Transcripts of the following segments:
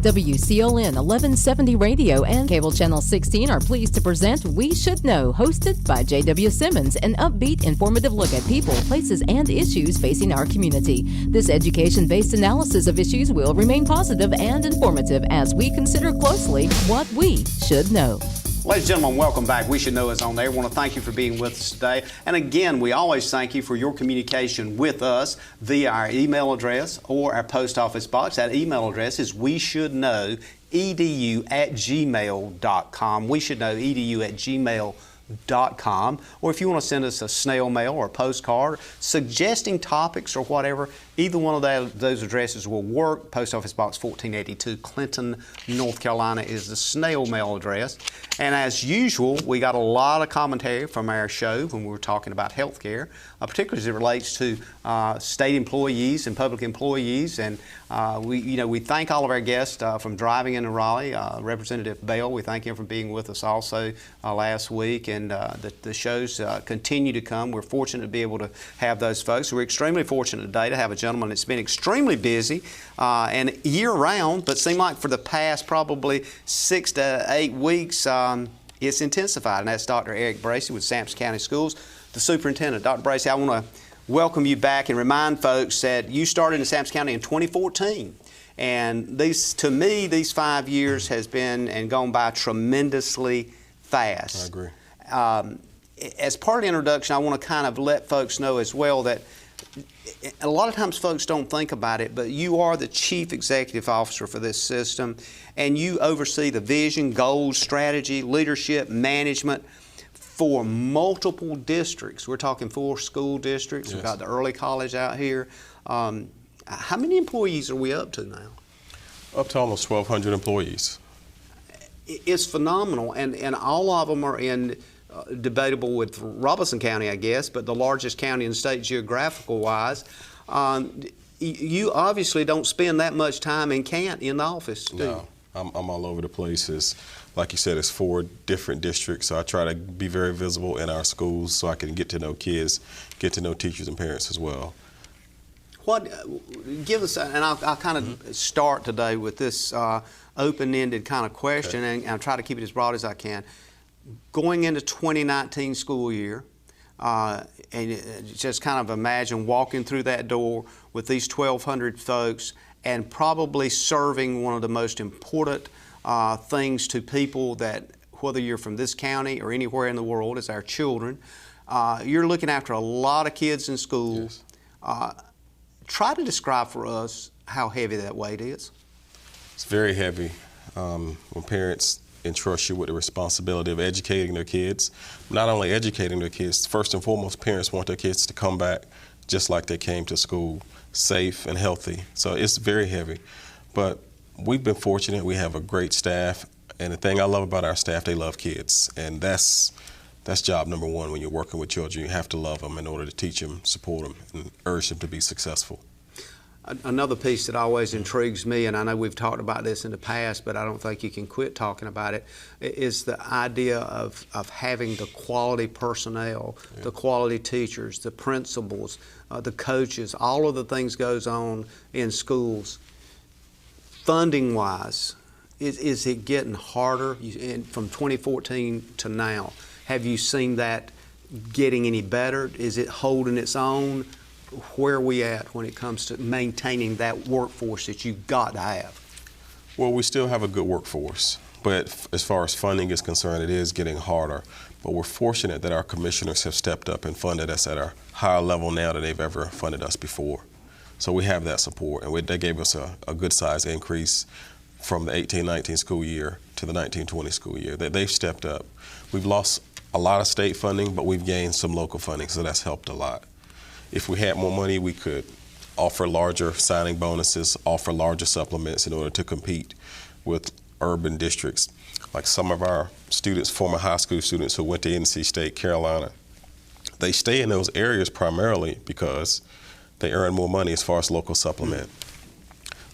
WCLN 1170 Radio and Cable Channel 16 are pleased to present We Should Know, hosted by J.W. Simmons, an upbeat, informative look at people, places, and issues facing our community. This education-based analysis of issues will remain positive and informative as we consider closely what we should know. Ladies and gentlemen, welcome back. We Should Know is on there. I want to thank you for being with us today. And again, we always thank you for your communication with us via our email address or our post office box. That email address is weshouldknow@gmail.com. weshouldknow@gmail.com. Or if you want to send us a snail mail or a postcard suggesting topics or whatever, either one of those addresses will work. Post Office Box 1482, Clinton, North Carolina is the snail mail address. And as usual, we got a lot of commentary from our show when we were talking about health care, particularly as it relates to state employees and public employees. And we thank all of our guests from driving into Raleigh. Representative Bell, we thank him for being with us also last week. And the shows continue to come. We're fortunate to be able to have those folks. We're extremely fortunate today to have a gentleman that's been extremely busy and year-round, but seemed like for the past probably 6 to 8 weeks, it's intensified, and that's Dr. Eric Bracy with Sampson County Schools, the superintendent. Dr. Bracy, I want to welcome you back and remind folks that you started in Sampson County in 2014. And to me, these 5 years has been and gone by tremendously fast. I agree. As part of the introduction, I want to kind of let folks know as well that a lot of times folks don't think about it, but you are the chief executive officer for this system, and you oversee the vision, goals, strategy, leadership, management for multiple districts. We're talking 4 school districts. Yes. We've got the early college out here. How many employees are we up to now? Up to almost 1,200 employees. It's phenomenal, and all of them are in debatable with Robeson County, I guess, but the largest county in the state geographical-wise. You obviously don't spend that much time and can't in the office, do you? No, I'm all over the place. Like you said, it's 4 different districts, so I try to be very visible in our schools so I can get to know kids, get to know teachers and parents as well. Give us, and I'll kind of start today with this open-ended kind of question, okay, and I'll try to keep it as broad as I can. Going into 2019 school year, and just kind of imagine walking through that door with these 1,200 folks and probably serving one of the most important things to people that, whether you're from this county or anywhere in the world, is our children. You're looking after a lot of kids in schools. Yes. Try to describe for us how heavy that weight is. It's very heavy. When parents entrust you with the responsibility of educating their kids, not only educating their kids, first and foremost, parents want their kids to come back just like they came to school, safe and healthy. So it's very heavy. But we've been fortunate. We have a great staff. And the thing I love about our staff, they love kids. And that's job number one when you're working with children. You have to love them in order to teach them, support them, and urge them to be successful. Another piece that always intrigues me, and I know we've talked about this in the past, but I don't think you can quit talking about it, is the idea of having the quality personnel, the quality teachers, the principals, the coaches, all of the things goes on in schools. Funding-wise, is it getting harder from 2014 to now? Have you seen that getting any better? Is it holding its own? Where are we at when it comes to maintaining that workforce that you've got to have? Well, we still have a good workforce, but as far as funding is concerned, it is getting harder. But we're fortunate that our commissioners have stepped up and funded us at a higher level now than they've ever funded us before. So we have that support, and they gave us a good size increase from the 18-19 school year to the 19-20 school year. They've stepped up. We've lost a lot of state funding, but we've gained some local funding, so that's helped a lot. If we had more money, we could offer larger signing bonuses, offer larger supplements in order to compete with urban districts. Like some of our students, former high school students who went to NC State, Carolina, they stay in those areas primarily because they earn more money as far as local supplement.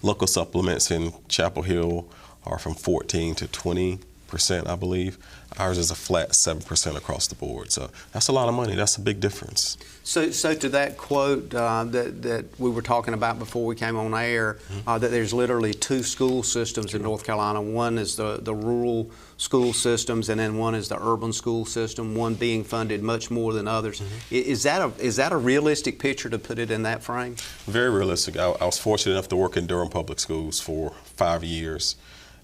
Local supplements in Chapel Hill are from $14 to $20 I believe. Ours is a flat 7% across the board. So that's a lot of money. That's a big difference. So to that quote that we were talking about before we came on air, that there's literally two school systems in North Carolina. One is the rural school systems, and then one is the urban school system, one being funded much more than others. Is that a realistic picture to put it in that frame? Very realistic. I was fortunate enough to work in Durham Public Schools for 5 years.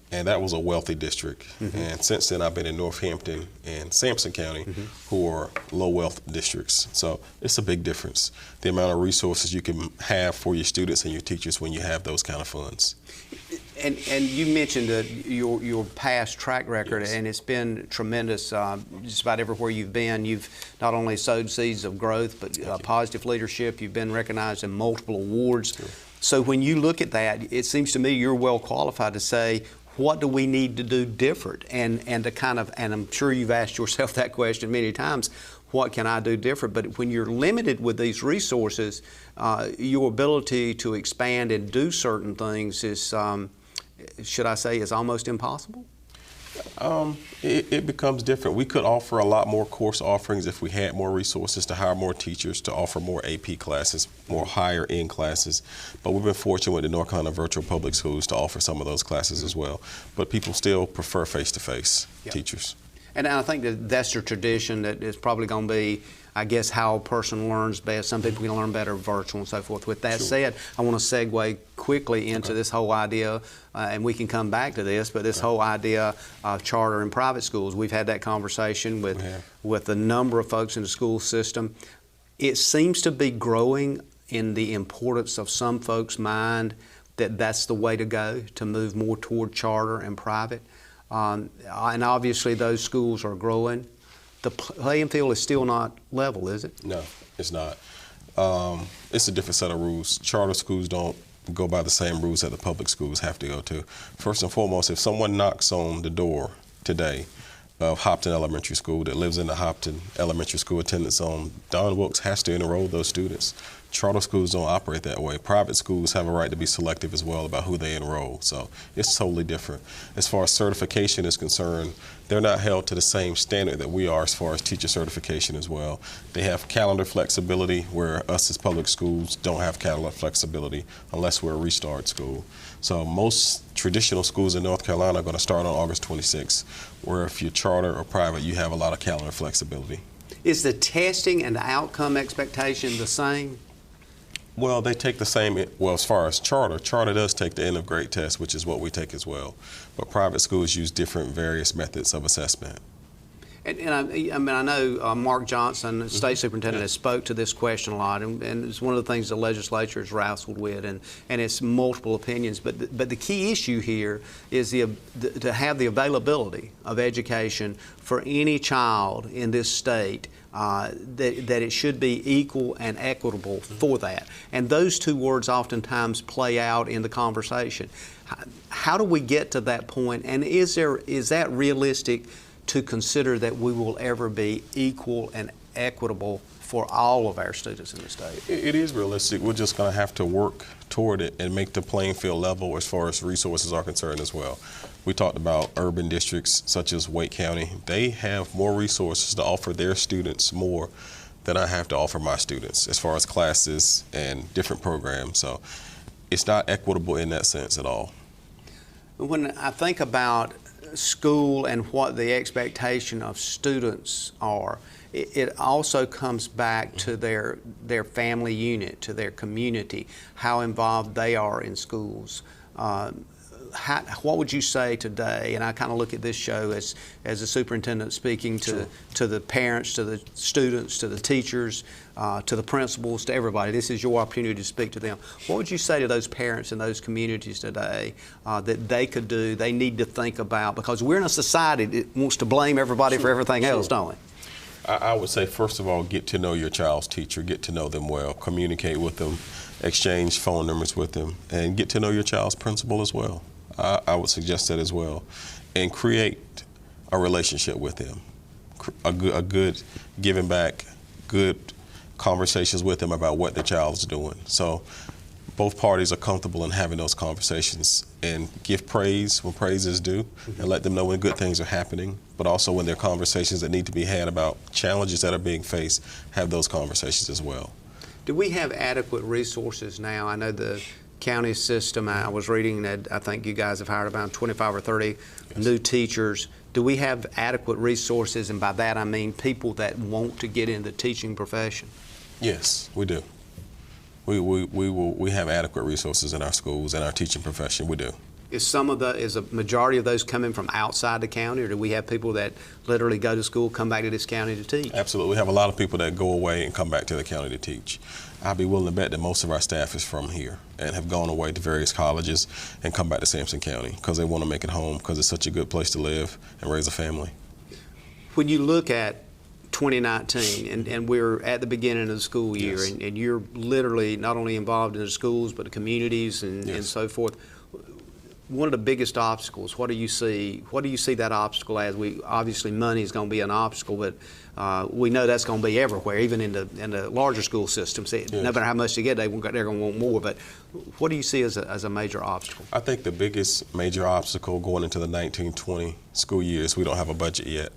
And that was a wealthy district. And since then, I've been in Northampton and Sampson County, who are low wealth districts. So it's a big difference, the amount of resources you can have for your students and your teachers when you have those kind of funds. And you mentioned your past track record, yes. and it's been tremendous. Just about everywhere you've been, you've not only sowed seeds of growth, but positive leadership. You've been recognized in multiple awards. Sure. So when you look at that, it seems to me you're well qualified to say, what do we need to do different? And to kind of, and I'm sure you've asked yourself that question many times, what can I do different? But when you're limited with these resources, your ability to expand and do certain things is, should I say, is almost impossible? It becomes different. We could offer a lot more course offerings if we had more resources to hire more teachers, to offer more AP classes, more higher end classes. But we've been fortunate with the North Carolina Virtual Public Schools to offer some of those classes as well. But people still prefer face-to-face teachers. And I think that's your tradition that is probably going to be, I guess, how a person learns best. Some people can learn better virtual and so forth. With that said, I want to segue quickly into this whole idea, and we can come back to this, but this whole idea of charter and private schools. We've had that conversation with a number of folks in the school system. It seems to be growing in the importance of some folks' mind that that's the way to go, to move more toward charter and private. And obviously those schools are growing. The playing field is still not level, is it? No, it's not. It's a different set of rules. Charter schools don't go by the same rules that the public schools have to go to. First and foremost, if someone knocks on the door today of Hopton Elementary School that lives in the Hopton Elementary School attendance zone, Don Wilkes has to enroll those students. Charter schools don't operate that way. Private schools have a right to be selective as well about who they enroll, so it's totally different. As far as certification is concerned, they're not held to the same standard that we are as far as teacher certification as well. They have calendar flexibility where us as public schools don't have calendar flexibility unless we're a restart school. So most traditional schools in North Carolina are going to start on August 26th, where if you're charter or private, you have a lot of calendar flexibility. Is the testing and the outcome expectation the same? Well, they take the same, well, as far as charter does take the end of grade test, which is what we take as well. But private schools use different various methods of assessment. And I mean, I know Mark Johnson, the state superintendent, has spoke to this question a lot, and it's one of the things the legislature has wrestled with, and it's multiple opinions. But the key issue here is to have the availability of education for any child in this state. That it should be equal and equitable for that. And those two words oftentimes play out in the conversation. How do we get to that point? And is that realistic to consider that we will ever be equal and equitable for all of our students in the state? It is realistic. We're just going to have to work toward it and make the playing field level as far as resources are concerned as well. We talked about urban districts such as Wake County. They have more resources to offer their students more than I have to offer my students as far as classes and different programs. So it's not equitable in that sense at all. When I think about school and what the expectation of students are, it also comes back to their family unit, to their community, how involved they are in schools. What would you say today, and I kind of look at this show as a superintendent speaking to the parents, to the students, to the teachers, to the principals, to everybody. This is your opportunity to speak to them. What would you say to those parents in those communities today that they could do, they need to think about? Because we're in a society that wants to blame everybody for everything else, don't we? I would say, first of all, get to know your child's teacher, get to know them well, communicate with them, exchange phone numbers with them, and get to know your child's principal as well. I would suggest that as well. And create a relationship with them, a good giving back, good conversations with them about what the child is doing. So both parties are comfortable in having those conversations and give praise when praise is due, and let them know when good things are happening, but also when there are conversations that need to be had about challenges that are being faced, have those conversations as well. Do we have adequate resources now? I know the county system, I was reading that I think you guys have hired about 25 or 30 new teachers. Do we have adequate resources, and by that I mean people that want to get in the teaching profession? Yes, we do. We have adequate resources in our schools and our teaching profession. We do. Is a majority of those coming from outside the county, or do we have people that literally go to school, come back to this county to teach? Absolutely. We have a lot of people that go away and come back to the county to teach. I'd be willing to bet that most of our staff is from here and have gone away to various colleges and come back to Sampson County because they want to make it home because it's such a good place to live and raise a family. When you look at 2019, and we're at the beginning of the school year, Yes. and you're literally not only involved in the schools but the communities and so forth. One of the biggest obstacles, what do you see? What do you see that obstacle as? Obviously money is going to be an obstacle, but we know that's going to be everywhere, even in the larger school systems. Yes. No matter how much they get, they're going to want more. But what do you see as a major obstacle? I think the biggest major obstacle going into the 1920 school year is we don't have a budget yet.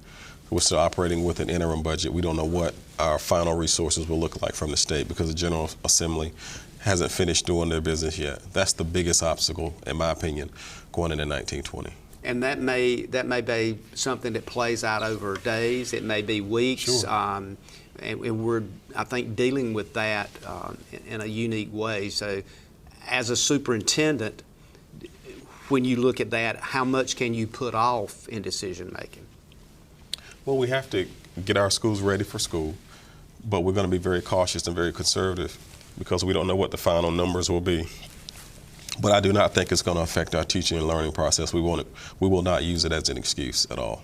We're still operating with an interim budget. We don't know what our final resources will look like from the state because the General Assembly hasn't finished doing their business yet. That's the biggest obstacle, in my opinion, going into 1920. And that may be something that plays out over days. It may be weeks. Sure. And we're, I think, dealing with that in a unique way. So, as a superintendent, when you look at that, how much can you put off in decision making? Well, we have to get our schools ready for school, but we're going to be very cautious and very conservative because we don't know what the final numbers will be. But I do not think it's going to affect our teaching and learning process. We will not use it as an excuse at all.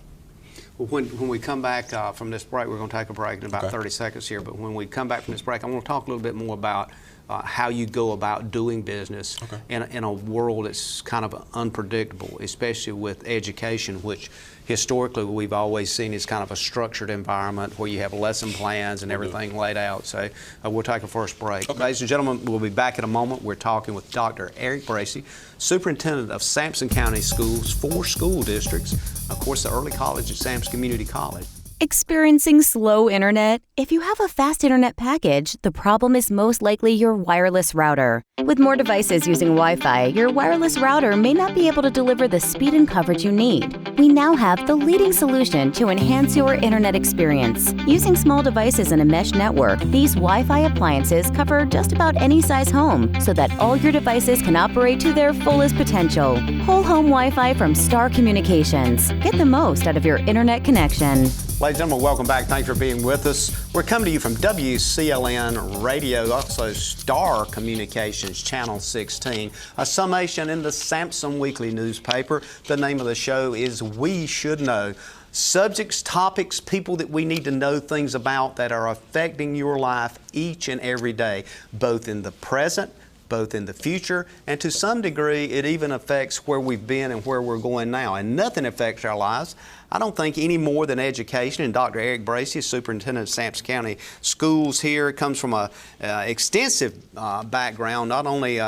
Well, when we come back from this break, we're going to take a break in about Okay. 30 seconds here, but when we come back from this break, I want to talk a little bit more about how you go about doing business Okay. in a world that's kind of unpredictable, especially with education, which historically we've always seen as kind of a structured environment where you have lesson plans and everything laid out. So we'll take a first break. Okay. Ladies and gentlemen, we'll be back in a moment. We're talking with Dr. Eric Bracy, Superintendent of Sampson County Schools, 4 school districts, of course the early college at Sampson Community College. Experiencing slow internet? If you have a fast internet package, the problem is most likely your wireless router. With more devices using Wi-Fi, your wireless router may not be able to deliver the speed and coverage you need. We now have the leading solution to enhance your internet experience. Using small devices in a mesh network, these Wi-Fi appliances cover just about any size home so that all your devices can operate to their fullest potential. Whole home Wi-Fi from Star Communications. Get the most out of your internet connection. Ladies and gentlemen, welcome back. Thanks for being with us. We're coming to you from WCLN Radio, also Star Communications, Channel 16. A summation in the Sampson Weekly newspaper. The name of the show is We Should Know. Subjects, topics, people that we need to know things about that are affecting your life each and every day, both in the present, both in the future, and to some degree it even affects where we've been and where we're going now. And nothing affects our lives, I don't think, any more than education. And Dr. Eric Bracy, Superintendent of Sampson County Schools here, comes from an extensive background, not only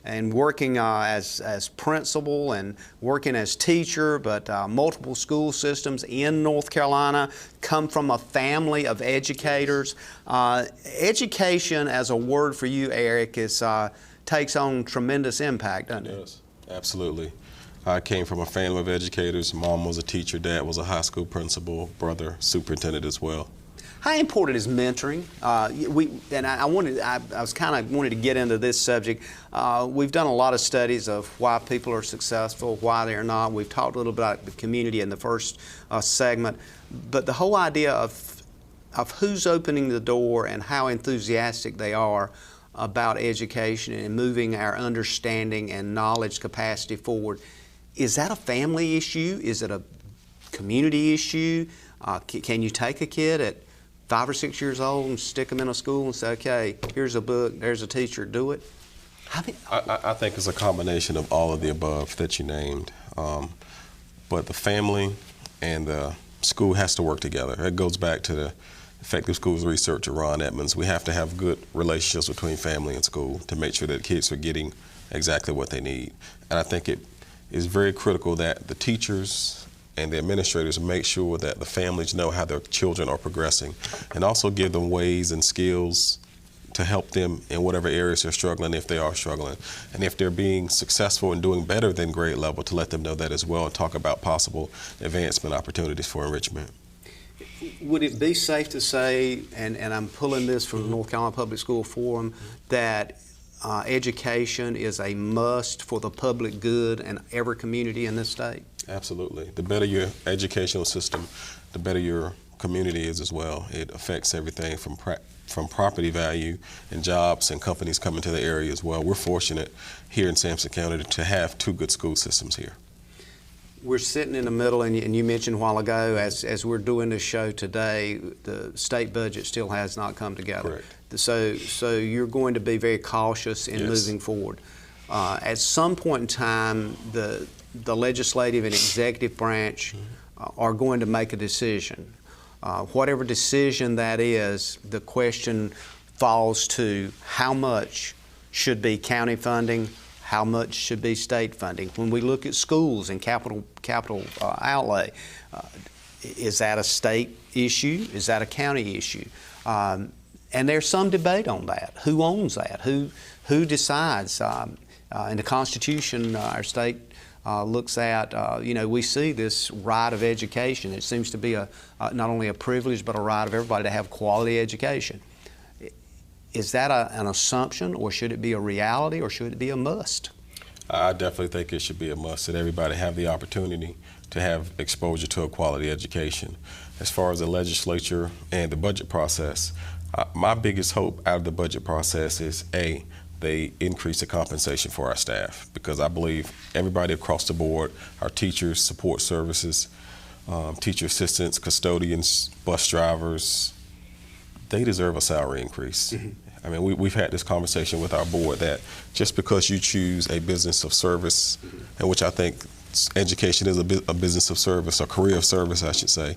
in working as principal and working as teacher, but multiple school systems in North Carolina, come from a family of educators. Education as a word for you, Eric, takes on tremendous impact, doesn't it? Yes, absolutely. I came from a family of educators. Mom was a teacher, dad was a high school principal, brother superintendent as well. How important is mentoring? I was kind of wanting to get into this subject. We've done a lot of studies of why people are successful, why they're not. We've talked a little bit about the community in the first segment, but the whole idea of who's opening the door and how enthusiastic they are about education and moving our understanding and knowledge capacity forward. Is that a family issue? Is it a community issue? Can you take a kid at 5 or 6 years old and stick them in a school and say, okay, here's a book, there's a teacher, do it? I think it's a combination of all of the above that you named. But the family and the school has to work together. It goes back to the effective schools researcher, Ron Edmonds. We have to have good relationships between family and school to make sure that kids are getting exactly what they need. And I think it is very critical that the teachers and the administrators make sure that the families know how their children are progressing, and also give them ways and skills to help them in whatever areas they're struggling, if they are struggling. And if they're being successful and doing better than grade level, to let them know that as well, and talk about possible advancement opportunities for enrichment. Would it be safe to say, and I'm pulling this from the North Carolina Public School Forum, that education is a must for the public good in every community in this state? Absolutely. The better your educational system, the better your community is as well. It affects everything from property value and jobs and companies coming to the area as well. We're fortunate here in Sampson County to have two good school systems here. We're sitting in the middle, and you mentioned a while ago, as we're doing this show today, the state budget still has not come together. Correct. So you're going to be very cautious in moving forward. At some point in time, the legislative and executive branch are going to make a decision. Whatever decision that is, the question falls to how much should be county funding, how much should be state funding. When we look at schools and capital outlay, is that a state issue? Is that a county issue? And there's some debate on that. Who owns that? Who decides? In the Constitution, our state looks at, we see this right of education. It seems to be not only a privilege, but a right of everybody to have quality education. Is that an assumption, or should it be a reality, or should it be a must? I definitely think it should be a must, that everybody have the opportunity to have exposure to a quality education. As far as the legislature and the budget process, my biggest hope out of the budget process is, A, they increase the compensation for our staff, because I believe everybody across the board, our teachers, support services, teacher assistants, custodians, bus drivers, they deserve a salary increase. I mean, we've had this conversation with our board that just because you choose a business of service, and which I think education is a business of service, or career of service, I should say,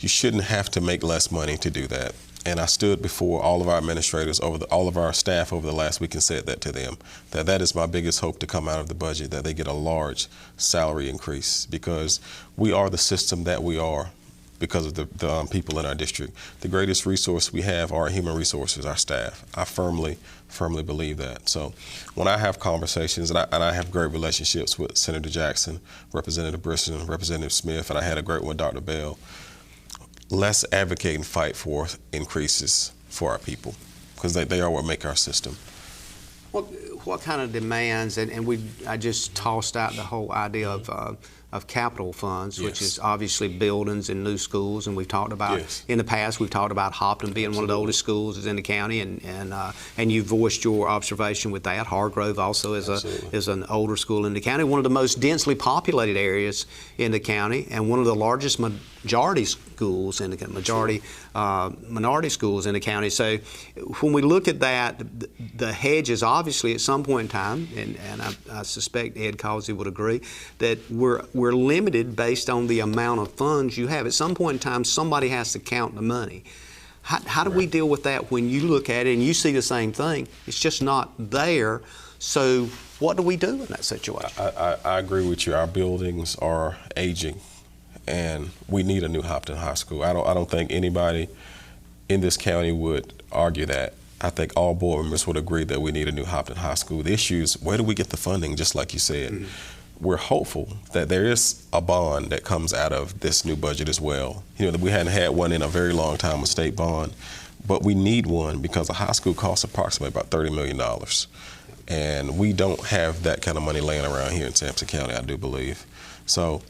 you shouldn't have to make less money to do that. And I stood before all of our administrators, all of our staff over the last week, and said that to them, that is my biggest hope to come out of the budget, that they get a large salary increase, because we are the system that we are because of the people in our district. The greatest resource we have are human resources, our staff. I firmly believe that. So when I have conversations, and I have great relationships with Senator Jackson, Representative Brisson, Representative Smith, and I had a great one with Dr. Bell, let's advocate and fight for increases for our people, because they are what make our system. What kind of demands, and I just tossed out the whole idea of capital funds, which is obviously buildings and new schools, and we've talked about, in the past, we've talked about Hopton being one of the oldest schools in the county, and you voiced your observation with that. Hargrove also is an older school in the county, one of the most densely populated areas in the county, and one of the largest majority schools in the minority schools in the county. So when we look at that, the hedges, obviously at some point in time, and I suspect Ed Causey would agree, that we're limited based on the amount of funds you have. At some point in time, somebody has to count the money. How do we deal with that when you look at it and you see the same thing? It's just not there. So what do we do in that situation? I agree with you. Our buildings are aging, and we need a new Hopton High School. I don't think anybody in this county would argue that. I think all board members would agree that we need a new Hopton High School. The issue is, where do we get the funding, just like you said? We're hopeful that there is a bond that comes out of this new budget as well. We hadn't had one in a very long time, a state bond, but we need one, because a high school costs approximately about $30 million. And we don't have that kind of money laying around here in Sampson County, I do believe. So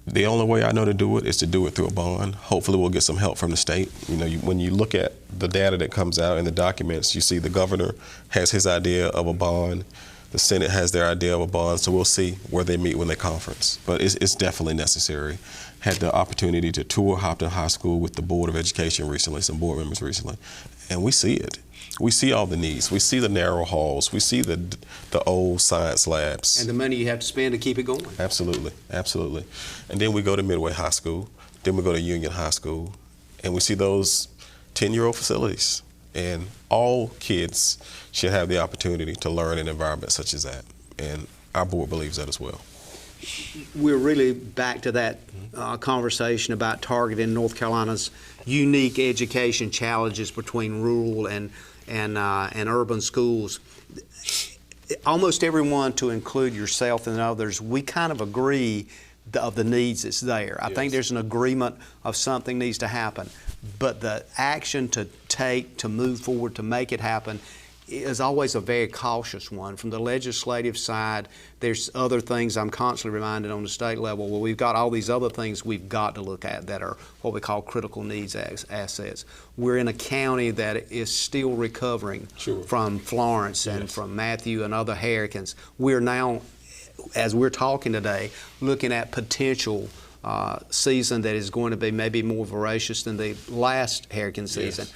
the only way I know to do it is to do it through a bond. Hopefully we'll get some help from the state. When you look at the data that comes out in the documents, you see the governor has his idea of a bond. The Senate has their idea of a bond, so we'll see where they meet when they conference. But it's definitely necessary. Had the opportunity to tour Hopton High School with the Board of Education recently, some board members recently, and we see it. We see all the needs. We see the narrow halls. We see the old science labs. And the money you have to spend to keep it going. Absolutely, absolutely. And then we go to Midway High School, then we go to Union High School, and we see those 10-year-old facilities. And all kids should have the opportunity to learn in an environment such as that. And our board believes that as well. We're really back to that conversation about targeting North Carolina's unique education challenges between rural and urban schools. Almost everyone, to include yourself and others, we kind of agree of the needs that's there. I think there's an agreement of something needs to happen, but the action to take, to move forward, to make it happen is always a very cautious one. From the legislative side, there's other things I'm constantly reminded on the state level. Well, we've got all these other things we've got to look at that are what we call critical needs assets. We're in a county that is still recovering from Florence and from Matthew and other hurricanes. We're now, as we're talking today, looking at potential season that is going to be maybe more voracious than the last hurricane season.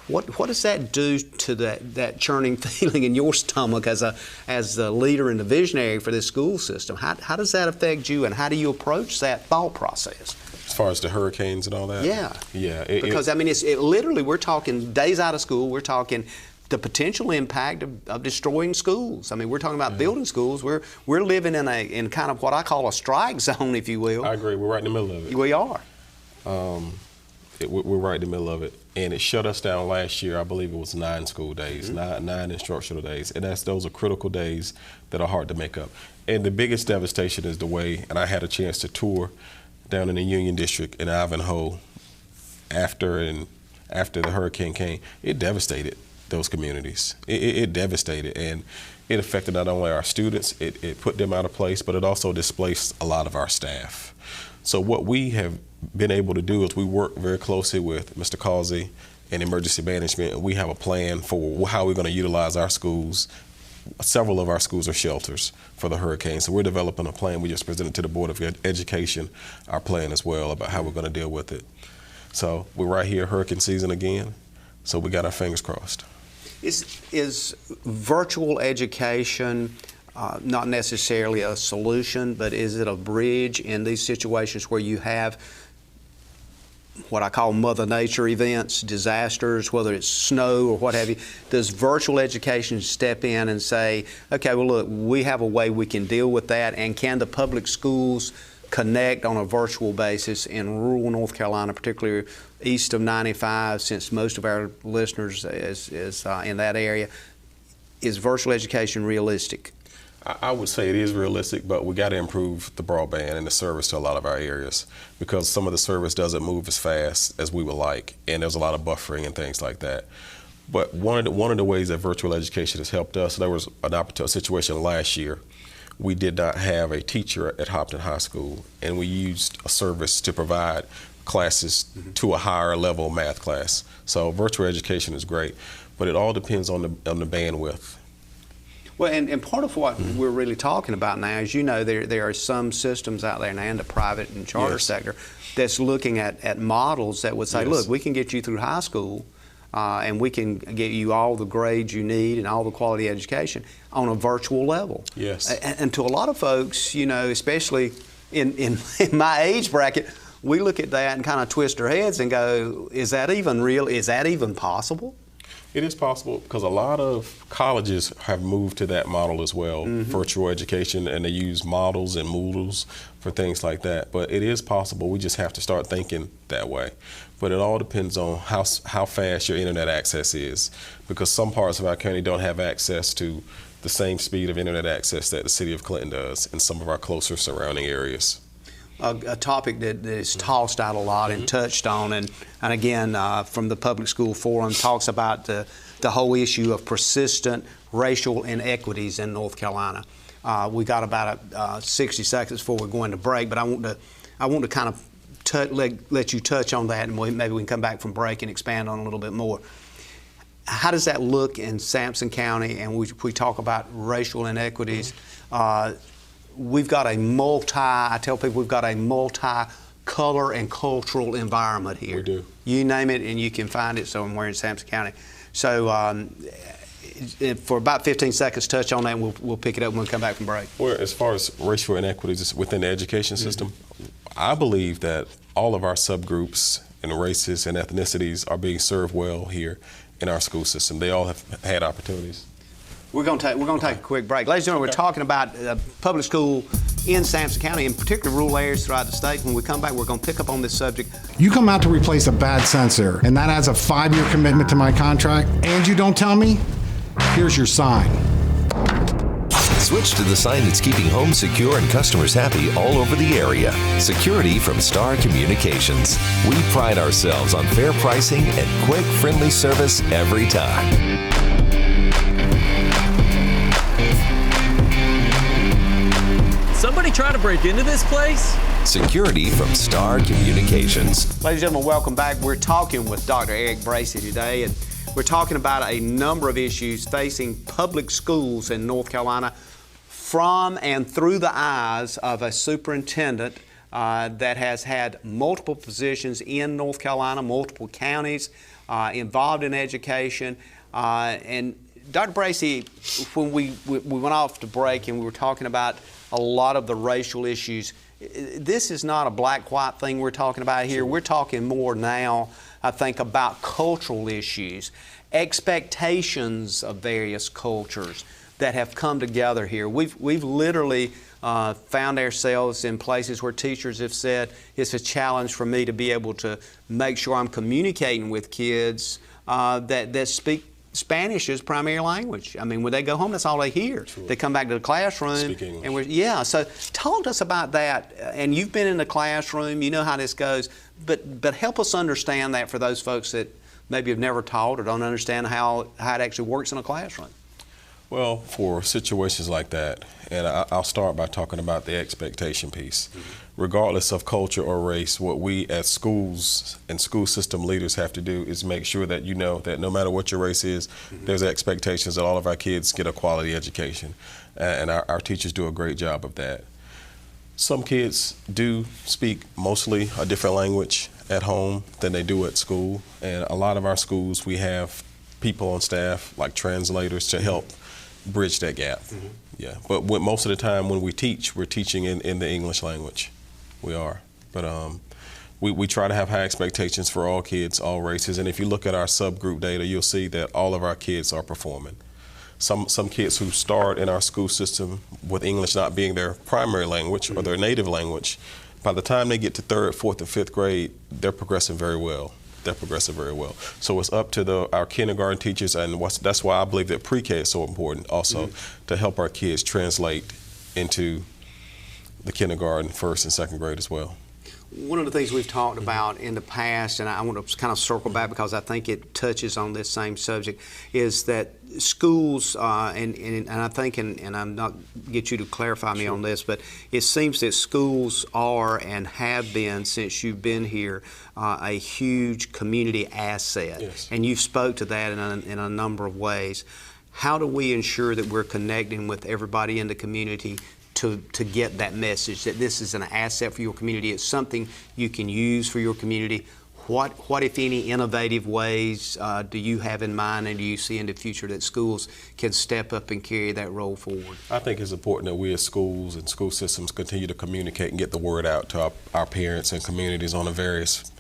What does that do to that churning feeling in your stomach as the leader and the visionary for this school system? How does that affect you, and how do you approach that thought process? As far as the hurricanes and all that? Yeah. Because I mean, it literally, we're talking days out of school. We're talking the potential impact of destroying schools. I mean, we're talking about building schools. We're living in kind of what I call a strike zone, if you will. I agree. We're right in the middle of it. We are. We're right in the middle of it. And it shut us down last year. I believe it was 9 school days, nine instructional days. And those are critical days that are hard to make up. And the biggest devastation is the way, and I had a chance to tour down in the Union District in Ivanhoe after the hurricane came. It devastated those communities. It devastated, and it affected not only our students, it put them out of place, but it also displaced a lot of our staff. So what we have been able to do is we work very closely with Mr. Causey and emergency management, and we have a plan for how we're going to utilize our schools. Several of our schools are shelters for the hurricane, so we're developing a plan. We just presented to the Board of Education our plan as well about how we're going to deal with it. So we're right here, hurricane season again, so we got our fingers crossed. Is virtual education not necessarily a solution, but is it a bridge in these situations where you have what I call Mother Nature events, disasters, whether it's snow or what have you? Does virtual education step in and say, okay, well, look, we have a way we can deal with that, and can the public schools connect on a virtual basis in rural North Carolina, particularly east of 95, since most of our listeners is in that area? Is virtual education realistic? I would say it is realistic, but we got to improve the broadband and the service to a lot of our areas, because some of the service doesn't move as fast as we would like, and there's a lot of buffering and things like that. But one of the ways that virtual education has helped us, there was a situation last year. We did not have a teacher at Hopton High School, and we used a service to provide classes to a higher level math class. So virtual education is great, but it all depends on the bandwidth. Well, and part of what we're really talking about now is, you know, there are some systems out there now in the private and charter sector that's looking at models that would say, look, we can get you through high school and we can get you all the grades you need and all the quality education on a virtual level. Yes. And to a lot of folks, you know, especially in my age bracket, we look at that and kind of twist our heads and go, is that even real? Is that even possible? It is possible, because a lot of colleges have moved to that model as well, virtual education, and they use models and Moodles for things like that. But it is possible. We just have to start thinking that way. But it all depends on how fast your internet access is, because some parts of our county don't have access to the same speed of internet access that the city of Clinton does in some of our closer surrounding areas. A topic that is tossed out a lot and touched on, and again, from the Public School Forum, talks about the whole issue of persistent racial inequities in North Carolina. We got about 60 seconds before we're going to break, but I want to kind of let you touch on that, and maybe we can come back from break and expand on it a little bit more. How does that look in Sampson County? And we talk about racial inequities. We've got I tell people we've got a multi-color and cultural environment here. We do. You name it and you can find it somewhere in Sampson County. So for about 15 seconds, touch on that, and we'll pick it up when we come back from break. Well, as far as racial inequities within the education system, I believe that all of our subgroups and races and ethnicities are being served well here. in our school system. They all have had opportunities. We're going to take a quick break. Ladies and gentlemen, we're talking about public school in Sampson County, in particular rural areas throughout the state. When we come back, we're going to pick up on this subject. You come out to replace a bad sensor, and that adds a 5-year commitment to my contract, and you don't tell me? Here's your sign. Switch to the sign that's keeping homes secure and customers happy all over the area. Security from Star Communications. We pride ourselves on fair pricing and quick, friendly service every time. Somebody trying to break into this place? Security from Star Communications. Ladies and gentlemen, welcome back. We're talking with Dr. Eric Bracy today, and we're talking about a number of issues facing public schools in North Carolina from and through the eyes of a superintendent that has had multiple positions in North Carolina, multiple counties, involved in education. And Dr. Bracy, when we went off to break and we were talking about a lot of the racial issues, this is not a black-white thing we're talking about here. We're talking more now, I think, about cultural issues, expectations of various cultures that have come together here. We've literally found ourselves in places where teachers have said, it's a challenge for me to be able to make sure I'm communicating with kids that speak Spanish as primary language. I mean, when they go home, that's all they hear. True. They come back to the classroom. Speak English. And so talk to us about that. And you've been in the classroom, you know how this goes, but help us understand that for those folks that maybe have never taught or don't understand how it actually works in a classroom. Well, for situations like that, and I'll start by talking about the expectation piece. Mm-hmm. Regardless of culture or race, what we as schools and school system leaders have to do is make sure that you know that no matter what your race is, mm-hmm. there's expectations that all of our kids get a quality education. And our teachers do a great job of that. Some kids do speak mostly a different language at home than they do at school. And a lot of our schools, we have people on staff like translators to help bridge that gap. Mm-hmm. Yeah, but most of the time when we teach, we're teaching in the English language. We are. But we try to have high expectations for all kids, all races. And if you look at our subgroup data, you'll see that all of our kids are performing. Some kids who start in our school system with English not being their primary language mm-hmm. or their native language, by the time they get to 3rd, 4th, and 5th grade, they're progressing very well. So it's up to our kindergarten teachers, and that's why I believe that pre-K is so important also, mm-hmm. to help our kids translate into the kindergarten, 1st and 2nd grade as well. One of the things we've talked about in the past, and I want to kind of circle back because I think it touches on this same subject, is that schools, and I think, and I'm not get you to clarify me on this, but it seems that schools are and have been, since you've been here, a huge community asset. Yes. And you've spoke to that in a number of ways. How do we ensure that we're connecting with everybody in the community to get that message that this is an asset for your community, it's something you can use for your community? What if any, innovative ways do you have in mind and do you see in the future that schools can step up and carry that role forward? I think it's important that we as schools and school systems continue to communicate and get the word out to our parents and communities on a various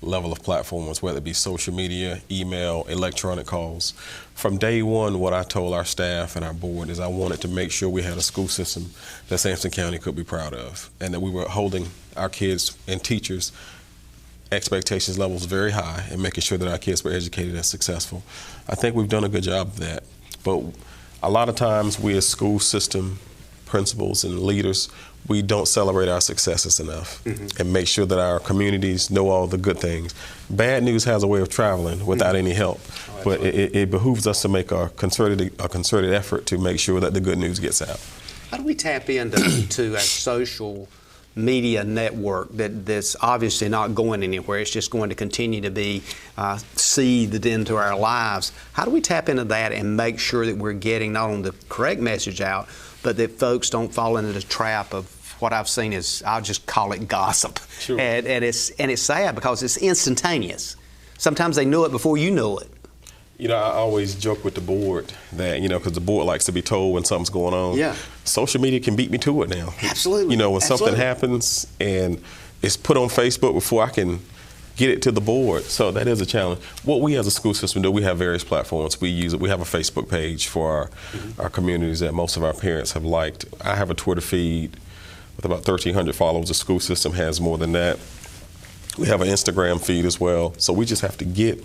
level of platforms, whether it be social media, email, electronic calls. From day one, what I told our staff and our board is I wanted to make sure we had a school system that Sampson County could be proud of, and that we were holding our kids and teachers' expectations levels very high and making sure that our kids were educated and successful. I think we've done a good job of that, but a lot of times we as school system principals and leaders, we don't celebrate our successes enough mm-hmm. and make sure that our communities know all the good things. Bad news has a way of traveling without mm-hmm. any help, but it behooves us to make a concerted effort to make sure that the good news gets out. How do we tap into a social media network that's obviously not going anywhere? It's just going to continue to be seeded into our lives. How do we tap into that and make sure that we're getting not only the correct message out, but that folks don't fall into the trap of what I've seen is, I'll just call it gossip. Sure. And it's sad because it's instantaneous. Sometimes they know it before you know it. You know, I always joke with the board that, because the board likes to be told when something's going on. Yeah. Social media can beat me to it now. Absolutely. When something happens and it's put on Facebook before I can get it to the board. So that is a challenge. What we as a school system do, we have various platforms. We use it. We have a Facebook page for our communities that most of our parents have liked. I have a Twitter feed with about 1,300 followers. The school system has more than that. We have an Instagram feed as well. So we just have to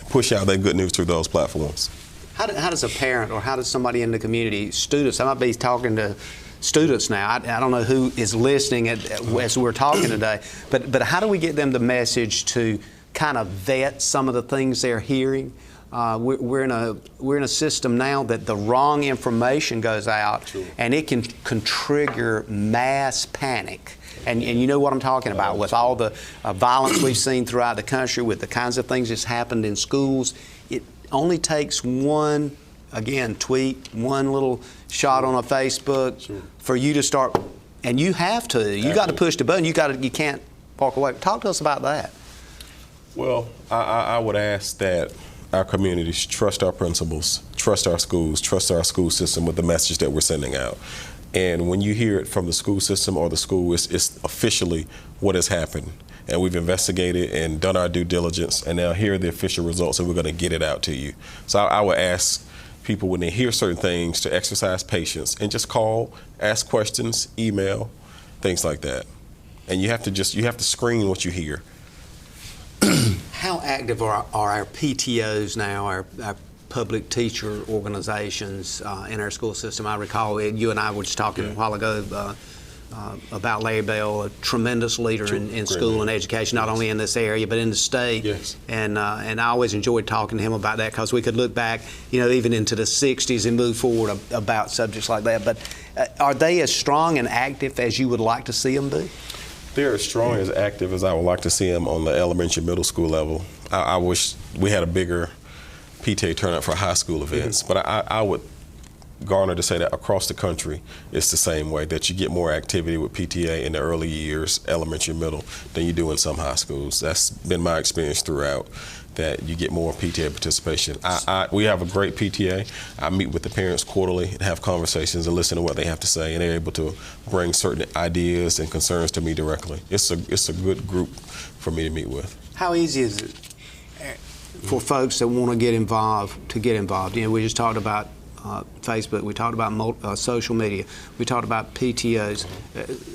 push out that good news through those platforms. How does a parent or how does somebody in the community, students, I might be talking to students now, I don't know who is listening as we're talking today, but how do we get them the message to kind of vet some of the things they're hearing? We're in a system now that the wrong information goes out, and it can trigger mass panic. And you know what I'm talking about with all the violence we've seen throughout the country, with the kinds of things that's happened in schools. It only takes one, again, tweet, one little shot on a Facebook for you to start, and you have to. You got to push the button. You can't walk away. Talk to us about that. Well, I would ask that our communities trust our principals, trust our schools, trust our school system with the message that we're sending out. And when you hear it from the school system or the school, it's officially what has happened. And we've investigated and done our due diligence, and now here are the official results, and we're going to get it out to you. So I would ask people when they hear certain things to exercise patience and just call, ask questions, email, things like that. And you have to screen what you hear. How active are our PTOs now, our public teacher organizations in our school system? I recall you and I were just talking a while ago about Larry Bell, a tremendous leader in school and education, not only in this area but in the state. Yes. And I always enjoyed talking to him about that, because we could look back, even into the 60s and move forward about subjects like that. But are they as strong and active as you would like to see them be? They're as strong as active as I would like to see them on the elementary, middle school level. I wish we had a bigger PTA turnout for high school events, but I would garner to say that across the country it's the same way, that you get more activity with PTA in the early years, elementary, middle, than you do in some high schools. That's been my experience throughout, that you get more PTA participation. We have a great PTA. I meet with the parents quarterly and have conversations and listen to what they have to say, and they're able to bring certain ideas and concerns to me directly. It's a good group for me to meet with. How easy is it for folks that want to get involved? We just talked about Facebook, we talked about social media, we talked about PTOs.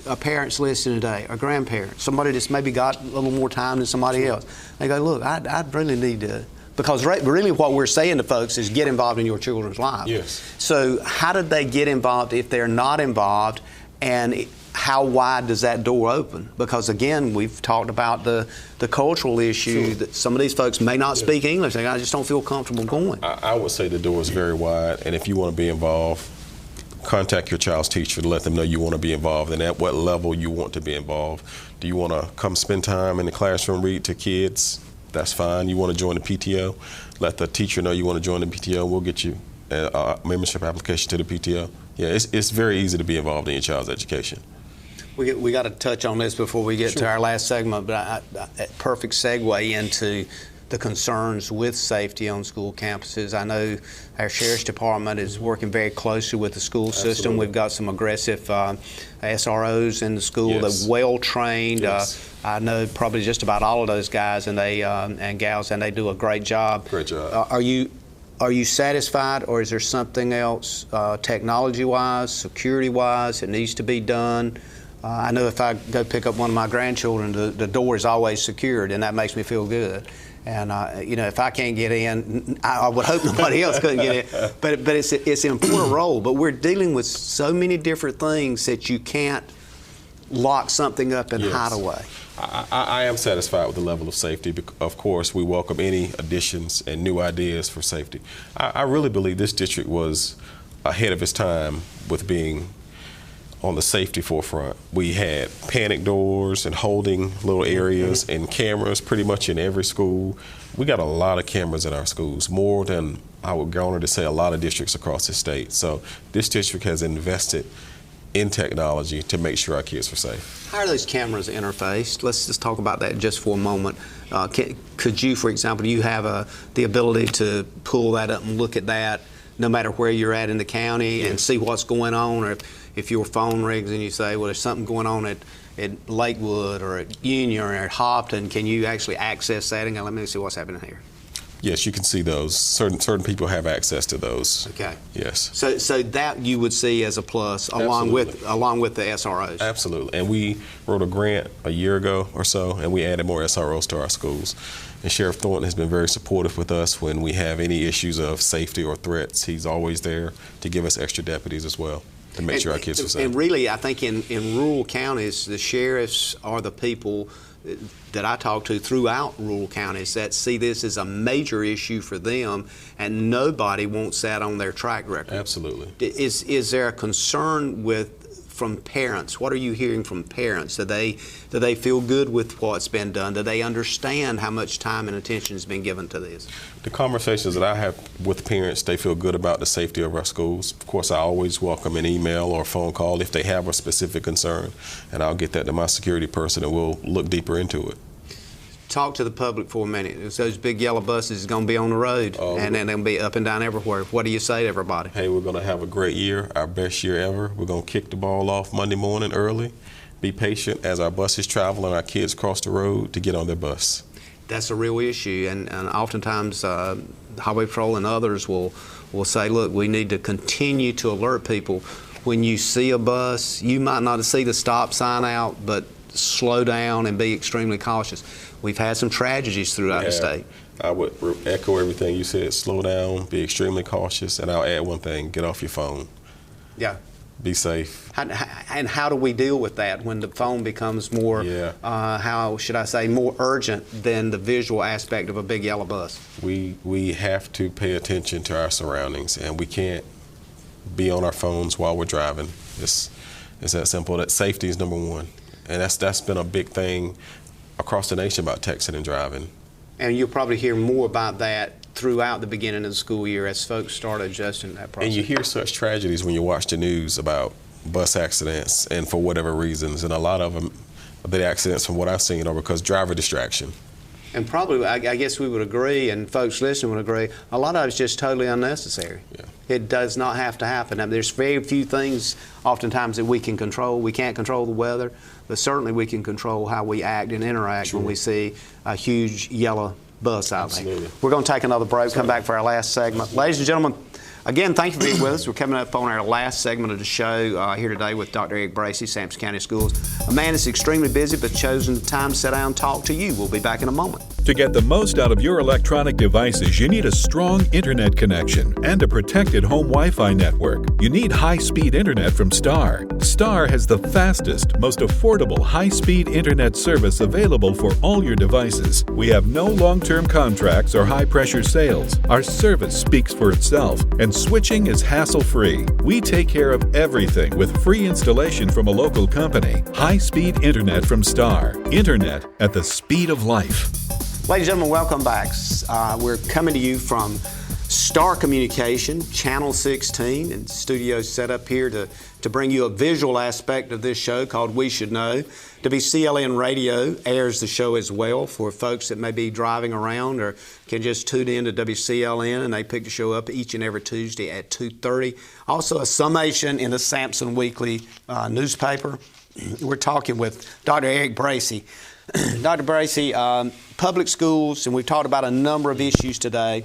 A parent's listening today, a grandparent, somebody that's maybe got a little more time than somebody else. They go, look, I really need to, because really what we're saying to folks is get involved in your children's lives. Yes. So how did they get involved if they're not involved, and how wide does that door open? Because again, we've talked about the cultural issue that some of these folks may not speak English. I just don't feel comfortable going. I would say the door is very wide, and if you want to be involved, contact your child's teacher to let them know you want to be involved and at what level you want to be involved. Do you want to come spend time in the classroom, read to kids? That's fine. You want to join the PTO? Let the teacher know you want to join the PTO. We'll get you a membership application to the PTO. Yeah, it's very easy to be involved in your child's education. We got to touch on this before we get to our last segment, but a perfect segue into the concerns with safety on school campuses. I know our Sheriff's Department is working very closely with the school system. Absolutely. We've got some aggressive SROs in the school. Yes. They're well trained. Yes. I know probably just about all of those guys and gals, and they do a great job. Great job. Are you satisfied, or is there something else technology-wise, security-wise that needs to be done? I know if I go pick up one of my grandchildren, the door is always secured, and that makes me feel good. And if I can't get in, I would hope nobody else couldn't get in. But it's an important role. But we're dealing with so many different things that you can't lock something up and hide away. I am satisfied with the level of safety. Of course, we welcome any additions and new ideas for safety. I really believe this district was ahead of its time with being on the safety forefront. We had panic doors and holding little areas and cameras pretty much in every school. We got a lot of cameras in our schools, more than I would garner to say a lot of districts across the state. So this district has invested in technology to make sure our kids are safe. How are those cameras interfaced? Let's just talk about that just for a moment. Could you, for example, do you have the ability to pull that up and look at that no matter where you're at in the county, and see what's going on, or if your phone rings and you say, well, there's something going on at Lakewood or at Union or at Hopton, can you actually access that and go, let me see what's happening here? Yes, you can see those. Certain people have access to those. Okay. Yes. So that you would see as a plus along with the SROs. Absolutely. And we wrote a grant a year ago or so, and we added more SROs to our schools. And Sheriff Thornton has been very supportive with us when we have any issues of safety or threats. He's always there to give us extra deputies as well to make sure our kids are safe. And really, I think in rural counties, the sheriffs are the people that I talk to throughout rural counties that see this as a major issue for them, and nobody wants that on their track record. Absolutely. Is there a concern from parents? What are you hearing from parents? Do they feel good with what's been done? Do they understand how much time and attention has been given to this? The conversations that I have with parents, they feel good about the safety of our schools. Of course, I always welcome an email or a phone call if they have a specific concern, and I'll get that to my security person and we'll look deeper into it. Talk to the public for a minute. Those big yellow buses are going to be on the road, and then they'll be up and down everywhere. What do you say to everybody? Hey, we're going to have a great year, our best year ever. We're going to kick the ball off Monday morning early. Be patient as our buses travel and our kids cross the road to get on their bus. That's a real issue, and oftentimes Highway Patrol and others will say, look, we need to continue to alert people. When you see a bus, you might not see the stop sign out, but slow down and be extremely cautious. We've had some tragedies throughout the state. I would echo everything you said. Slow down, be extremely cautious, and I'll add one thing, get off your phone. Yeah. Be safe. And how do we deal with that when the phone becomes more, how should I say, more urgent than the visual aspect of a big yellow bus? We have to pay attention to our surroundings, and we can't be on our phones while we're driving. It's that simple. That safety is number one. And that's been a big thing across the nation about texting and driving. And you'll probably hear more about that throughout the beginning of the school year as folks start adjusting that process. And you hear such tragedies when you watch the news about bus accidents and for whatever reasons, and a lot of them, the accidents from what I've seen are because driver distraction. And probably, I guess we would agree, and folks listening would agree, a lot of it's just totally unnecessary. Yeah. It does not have to happen. I mean, there's very few things oftentimes that we can control. We can't control the weather, but certainly we can control how we act and interact when we see a huge yellow bus out there. We're going to take another break, come back for our last segment. Ladies and gentlemen, again, thank you for being with us. We're coming up on our last segment of the show here today with Dr. Eric Bracy, Sampson County Schools. A man that's extremely busy but chosen the time to sit down and talk to you. We'll be back in a moment. To get the most out of your electronic devices, you need a strong internet connection and a protected home Wi-Fi network. You need high-speed internet from Star. Star has the fastest, most affordable high-speed internet service available for all your devices. We have no long-term contracts or high-pressure sales. Our service speaks for itself, and switching is hassle-free. We take care of everything with free installation from a local company. High-speed internet from Star. Internet at the speed of life. Ladies and gentlemen, welcome back. We're coming to you from Star Communication, Channel 16, and studios set up here to bring you a visual aspect of this show called We Should Know. WCLN Radio airs the show as well for folks that may be driving around or can just tune in to WCLN, and they pick the show up each and every Tuesday at 2:30. Also a summation in the Sampson Weekly newspaper. We're talking with Dr. Eric Bracy. Dr. Bracy, public schools, and we've talked about a number of issues today,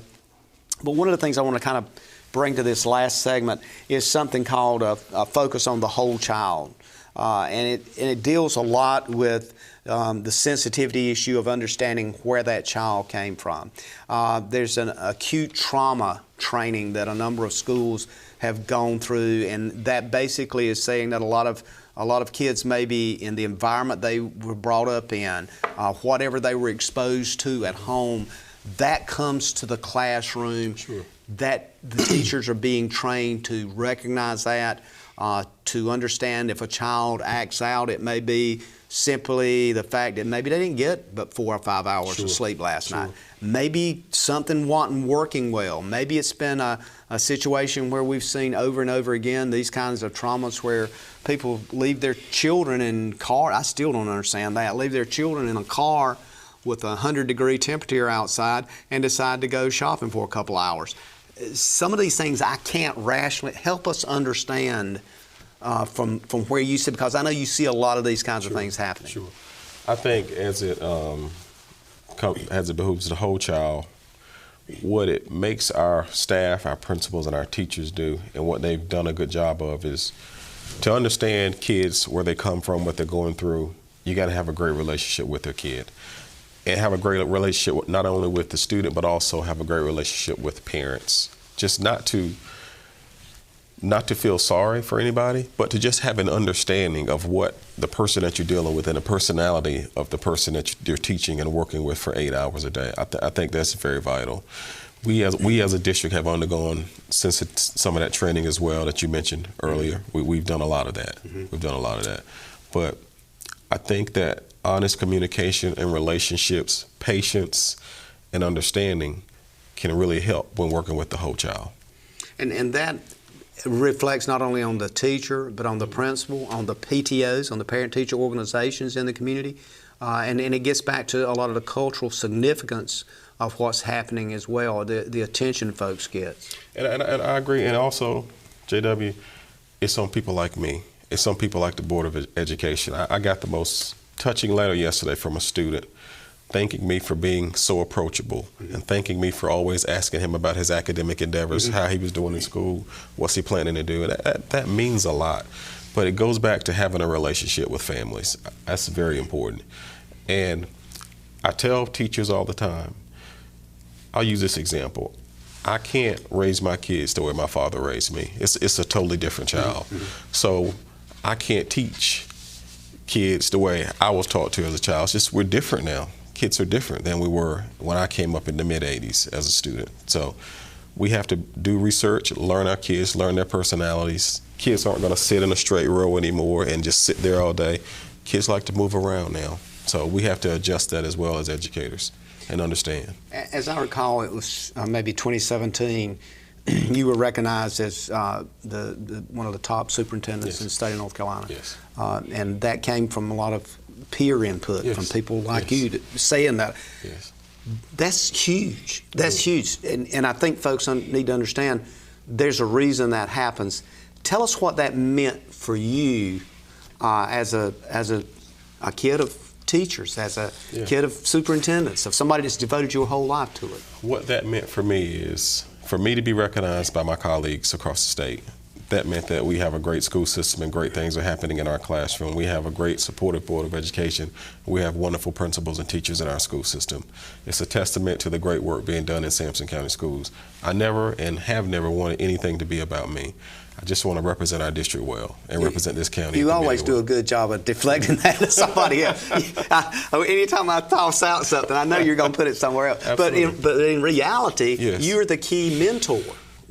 but one of the things I want to kind of bring to this last segment is something called a focus on the whole child. And it deals a lot with the sensitivity issue of understanding where that child came from. There's an acute trauma training that a number of schools have gone through, and that basically is saying that a lot of kids maybe in the environment they were brought up in, whatever they were exposed to at home, that comes to the classroom. Sure. That the teachers are being trained to recognize that, to understand if a child acts out, it may be simply the fact that maybe they didn't get but 4 or 5 hours of sleep last night. Maybe something wasn't working well. Maybe it's been a situation where we've seen over and over again these kinds of traumas where people leave their children in car. I still don't understand that. Leave their children in a car with a 100-degree temperature outside and decide to go shopping for a couple hours. some of these things I can't rationally help us understand from where you sit, because I know you see a lot of these kinds of things happening. Sure. I think as it behooves the whole child, what it makes our staff, our principals, and our teachers do, and what they've done a good job of, is to understand kids, where they come from, what they're going through. You got to have a great relationship with their kid, and have a great relationship not only with the student, but also have a great relationship with parents. Just not to feel sorry for anybody, but to just have an understanding of what the person that you're dealing with and the personality of the person that you're teaching and working with for 8 hours a day. I think that's very vital. We as a district have undergone some of that training as well that you mentioned earlier. We've done a lot of that. Mm-hmm. We've done a lot of that. But I think that honest communication and relationships, patience, and understanding can really help when working with the whole child. And that reflects not only on the teacher, but on the principal, on the PTOs, on the parent-teacher organizations in the community. And it gets back to a lot of the cultural significance of what's happening as well, the attention folks get. And I agree. And also, JW, it's on people like me. It's on people like the Board of Education. I got the most touching letter yesterday from a student thanking me for being so approachable, mm-hmm. and thanking me for always asking him about his academic endeavors, mm-hmm. how he was doing in school, what's he planning to do. That means a lot. But it goes back to having a relationship with families. That's very important. And I tell teachers all the time, I'll use this example. I can't raise my kids the way my father raised me. It's a totally different child. Mm-hmm. So I can't teach kids the way I was taught to as a child. It's just we're different now. Kids are different than we were when I came up in the mid-'80s as a student. So we have to do research, learn our kids, learn their personalities. Kids aren't going to sit in a straight row anymore and just sit there all day. Kids like to move around now. So we have to adjust that as well as educators and understand. As I recall, it was maybe 2017, you were recognized as one of the top superintendents, yes. in the state of North Carolina. Yes. And that came from a lot of peer input, yes. from people like, yes. you saying that. Yes. That's huge. That's huge. And I think folks need to understand there's a reason that happens. Tell us what that meant for you as a kid of teachers, as a kid of superintendents, of somebody that's devoted your whole life to it. What that meant for me is for me to be recognized by my colleagues across the state. That meant that we have a great school system and great things are happening in our classroom. We have a great supportive Board of Education. We have wonderful principals and teachers in our school system. It's a testament to the great work being done in Sampson County Schools. I never and have never wanted anything to be about me. I just want to represent our district well and represent this county. You always do a good job of deflecting that to somebody else. Anytime I toss out something, I know you're going to put it somewhere else. But in reality, yes. you're the key mentor.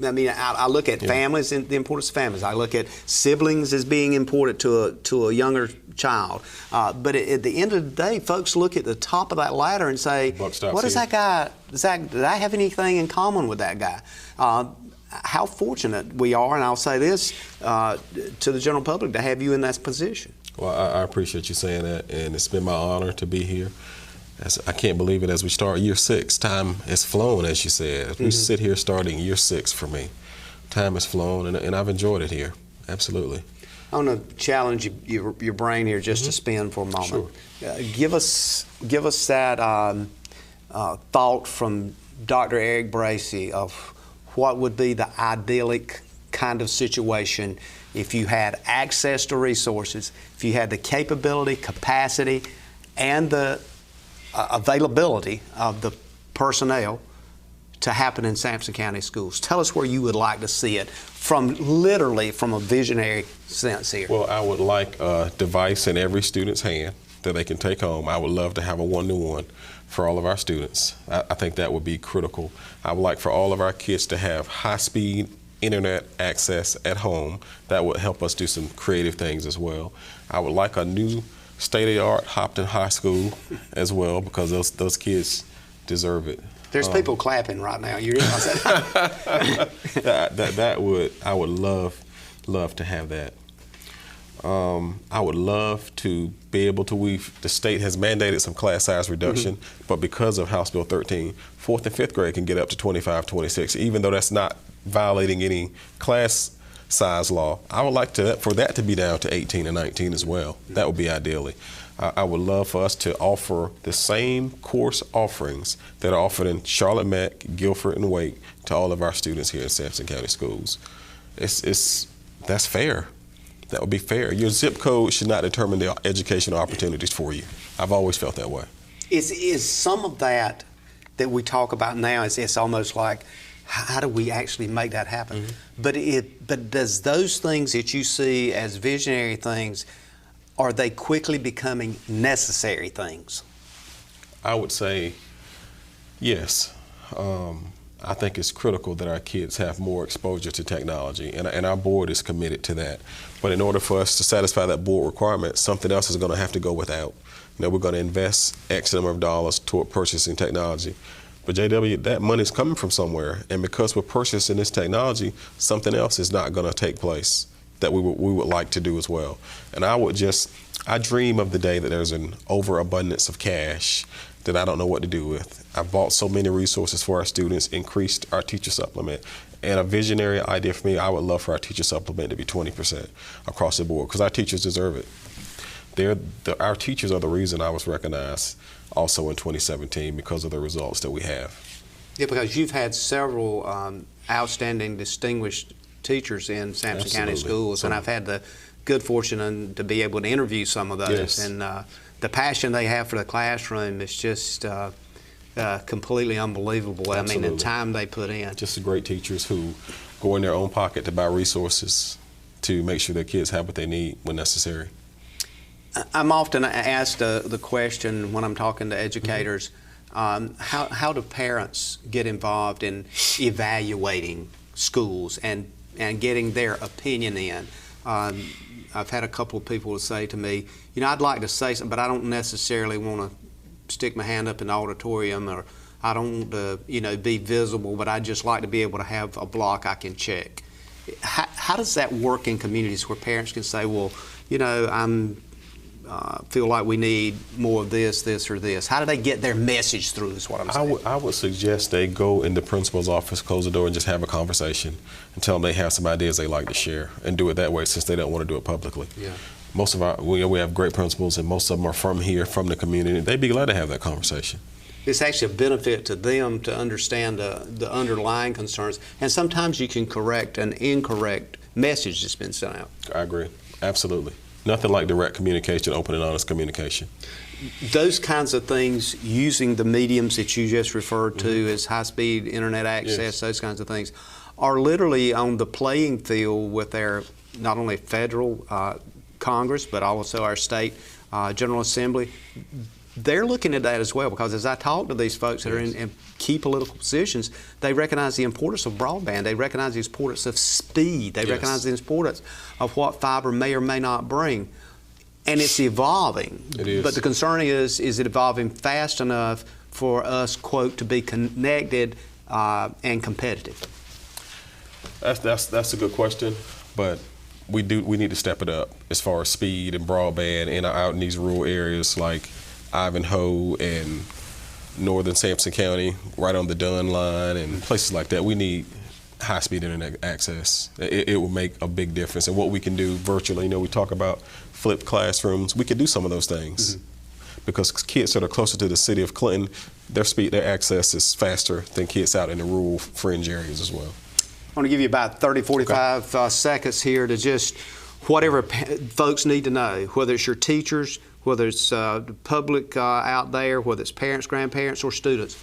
I mean, I look at families and the importance of families. I look at siblings as being important to a younger child. But at the end of the day, folks look at the top of that ladder and say, what is that guy? Did I have anything in common with that guy? How fortunate we are, and I'll say this to the general public, to have you in that position. Well, I appreciate you saying that, and it's been my honor to be here. I can't believe it, as we start year 6, time has flown, as you said. As we sit here starting year 6 for me, time has flown, and I've enjoyed it here, absolutely. I want to challenge your brain here just to spin for a moment. Sure. Give us that thought from Dr. Eric Bracy of what would be the idyllic kind of situation if you had access to resources, if you had the capability, capacity, and the availability of the personnel to happen in Sampson County schools. Tell us where you would like to see it literally from a visionary sense here. Well, I would like a device in every student's hand that they can take home. I would love to have a one-to-one for all of our students. I think that would be critical. I would like for all of our kids to have high-speed internet access at home. That would help us do some creative things as well. I would like a new state-of-the-art Hopton High School as well, because those kids deserve it. There's people clapping right now. You realize that? I would love to have that. I would love to be able to, the state has mandated some class size reduction, but because of House Bill 13, 4th and 5th grade can get up to 25, 26, even though that's not violating any class size law. I would like for that to be down to 18 and 19 as well. That would be ideally. I would love for us to offer the same course offerings that are offered in Charlotte Meck, Guilford, and Wake to all of our students here in Sampson County Schools. That's fair. That would be fair. Your zip code should not determine the educational opportunities for you. I've always felt that way. Is some of that we talk about now, it's almost like, how do we actually make that happen? But does those things that you see as visionary things, are they quickly becoming necessary things? I would say yes. I think it's critical that our kids have more exposure to technology, and our board is committed to that. But in order for us to satisfy that board requirement, something else is going to have to go without. We're going to invest X number of dollars toward purchasing technology. But JW, that money is coming from somewhere, and because we're purchasing this technology, something else is not going to take place that we would like to do as well. And I dream of the day that there's an overabundance of cash that I don't know what to do with. I've bought so many resources for our students, increased our teacher supplement, and a visionary idea for me, I would love for our teacher supplement to be 20% across the board, because our teachers deserve it. Our teachers are the reason I was recognized also in 2017 because of the results that we have. Yeah, because you've had several outstanding, distinguished teachers in Sampson County Schools, and I've had the good fortune to be able to interview some of those. Yes. And the passion they have for the classroom is just completely unbelievable. Absolutely. I mean, the time they put in. Just great teachers who go in their own pocket to buy resources to make sure their kids have what they need when necessary. I'm often asked the question when I'm talking to educators, how do parents get involved in evaluating schools and getting their opinion in? I've had a couple of people say to me, I'd like to say something, but I don't necessarily want to stick my hand up in the auditorium, or I don't want to, be visible, but I'd just like to be able to have a block I can check. How does that work in communities where parents can say, well, feel like we need more of this, or this? How do they get their message through is what I'm saying. I would suggest they go in the principal's office, close the door, and just have a conversation and tell them they have some ideas they like to share and do it that way since they don't want to do it publicly. Yeah. Most of we have great principals, and most of them are from here, from the community. They'd be glad to have that conversation. It's actually a benefit to them to understand the underlying concerns, and sometimes you can correct an incorrect message that's been sent out. I agree. Absolutely. Nothing like direct communication, open and honest communication. Those kinds of things, using the mediums that you just referred to as high-speed internet access, Yes. Those kinds of things, are literally on the playing field with our not only federal Congress, but also our state General Assembly. They're looking at that as well, because as I talk to these folks that are in key political positions, they recognize the importance of broadband. They recognize the importance of speed. They recognize the importance of what fiber may or may not bring. And it's evolving. It is. But the concern is it evolving fast enough for us, quote, to be connected and competitive? That's a good question, but we need to step it up as far as speed and broadband and out in these rural areas like Ivanhoe and northern Sampson County, right on the Dunn line and places like that. We need high-speed internet access. It will make a big difference. And what we can do virtually, we talk about flipped classrooms. We can do some of those things because kids that are closer to the city of Clinton, their access is faster than kids out in the rural fringe areas as well. I want to give you about 30, 45 seconds here to just whatever folks need to know, whether it's your teachers, whether it's the public out there, whether it's parents, grandparents, or students.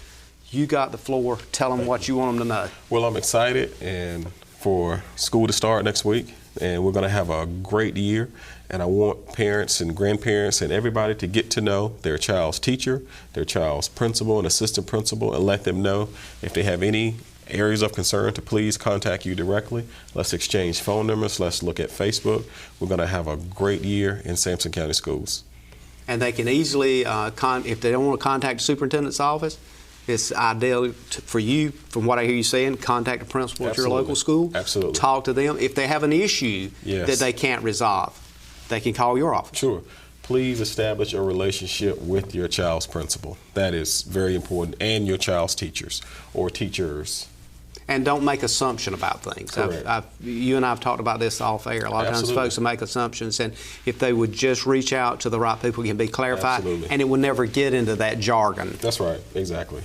You got the floor. Tell them what you want them to know. Well, I'm excited and for school to start next week, and we're going to have a great year. And I want parents and grandparents and everybody to get to know their child's teacher, their child's principal and assistant principal, and let them know if they have any areas of concern to please contact you directly. Let's exchange phone numbers. Let's look at Facebook. We're going to have a great year in Sampson County Schools. And they can easily, if they don't want to contact the superintendent's office, it's ideal for you, from what I hear you saying, contact the principal at your local school. Absolutely. Talk to them. If they have an issue that they can't resolve, they can call your office. Sure. Please establish a relationship with your child's principal. That is very important, and your child's teachers or teachers. And don't make assumption about things. Correct. You and I have talked about this off air. A lot of times folks will make assumptions, and if they would just reach out to the right people, it can be clarified, Absolutely. and it will never get into that jargon. That's right, exactly.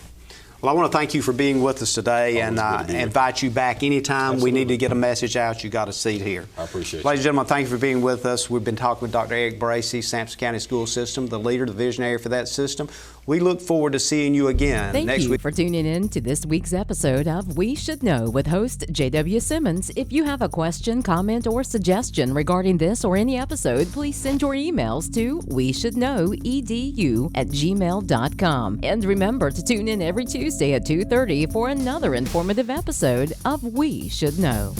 Well, I want to thank you for being with us today, and invite you back anytime Absolutely. we need to get a message out. You got a seat here. I appreciate it. Ladies and gentlemen, thank you for being with us. We've been talking with Dr. Eric Bracy, Sampson County School System, the leader, the visionary for that system. We look forward to seeing you again Thank next you week. for tuning in to this week's episode of We Should Know with host J.W. Simmons. If you have a question, comment, or suggestion regarding this or any episode, please send your emails to weshouldknowedu@gmail.com. And remember to tune in every Tuesday at 2:30 for another informative episode of We Should Know.